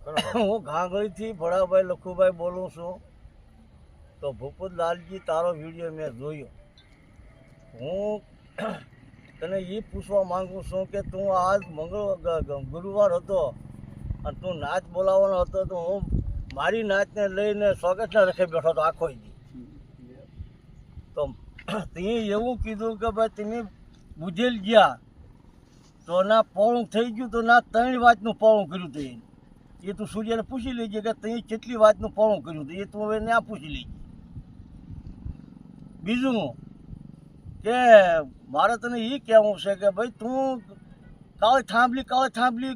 હું ઘાંઘળીથી ભડાભાઈ લખુભાઈ બોલું છું. તો ભૂપતલાલજી તારો વિડીયો મેં જોયો. હું તને એ પૂછવા માંગુ છું કે તું આજ ગુરુવાર હતો અને તું નાચ બોલાવવાનો હતો, તો હું મારી નાચને લઈને સ્વાગતના રખે બેઠો હતો આખો દી. તો તે એવું કીધું કે ભાઈ તમે બુજેલ ગયા તો ના પોળું થઈ ગયું, તો ના 3 વાતનું પોળું કર્યું હતું. એ તું સૂર્યને પૂછી લેજે કે તે કેટલી વાતનું પોળું કર્યું હતું, એ તું હવે ના પૂછી લેજે. બીજું કે મારે તને એ કહેવું છે કે ભાઈ તું કાળી થાંભલી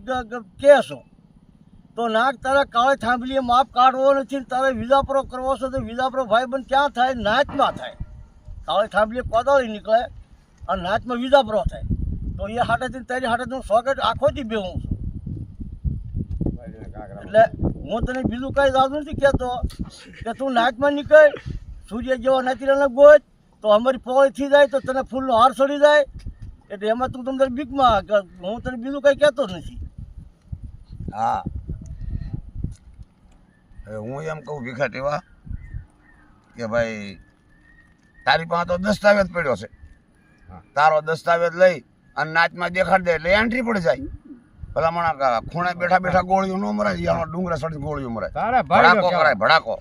કહેશો તો નાક તારા કાળી થાંભલીએ માપ કાઢવો નથી, તારે વિજાપરો કરવો છે તો વિજાપરો ભાઈબંધ ક્યાં થાય? નાચમાં થાય. કાળી થાંભલીએ કોદાળી નીકળે અને નાચમાં વિજાપરો થાય. તો એ હાટેથી તારી હાટેથી સ્વાગત આખોથી બેહું છું. એટલે હું તને બીજું કાંઈ જાદુ નથી કહેતો કે તું નાચમાં નીકળ, સૂર્ય જેવા નાચીને ગોચ તો અમારી પોળી થઈ જાય, તો તને ફૂલનો હાર ચડી જાય. એટલે એમાં તું તમને બીકમાં, હું તને બીજું કંઈ કહેતો જ નથી. હા, હવે હું એમ કહું ભીખા ટેવા કે ભાઈ તારી પાસે તો દસ્તાવેજ પડ્યો છે, તારો દસ્તાવેજ લઈ અને નાચમાં દેખાડ દે એટલે એન્ટ્રી પડી જાય. ભલામણા ખૂણે બેઠા બેઠા ગોળીઓ ન મરાય, યાનો ડુંગરા સડી ગોળીઓ મરાય, ભડાકો કરાય ભડાકો.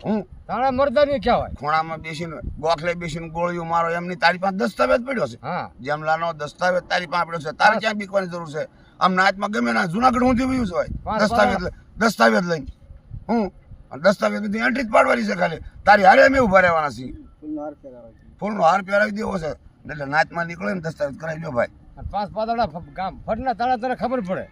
તારા મરદાની કહેવાય. ખૂણામાં બેસીને ગોખલે બેસીને ગોળીઓ મારો એમની તારી પાસે દસ્તાવેજ પડ્યો છે. જેમલાનો દસ્તાવેજ તારી પાસે પડ્યો છે, તારે ક્યાં બીકવાની જરૂર છે? આમ નાચમાં ગમે ના જુનાગઢ ઊંધી વયું છે ભાઈ, દસ્તાવેજ લઈને દસ્તાવેજ નથી એન્ટ્રી જ પાડવાની છે. ખાલી તારી હારે અમે ઉભા રહેવાના છીએ, ફૂલનો હાર પહેરાવી દેવો છે એટલે નાચમાં નીકળે ને દસ્તાવેજ કરાવી લો ભાઈ. 5 પાદડા ગામ ફટના તારા તને ખબર પડે.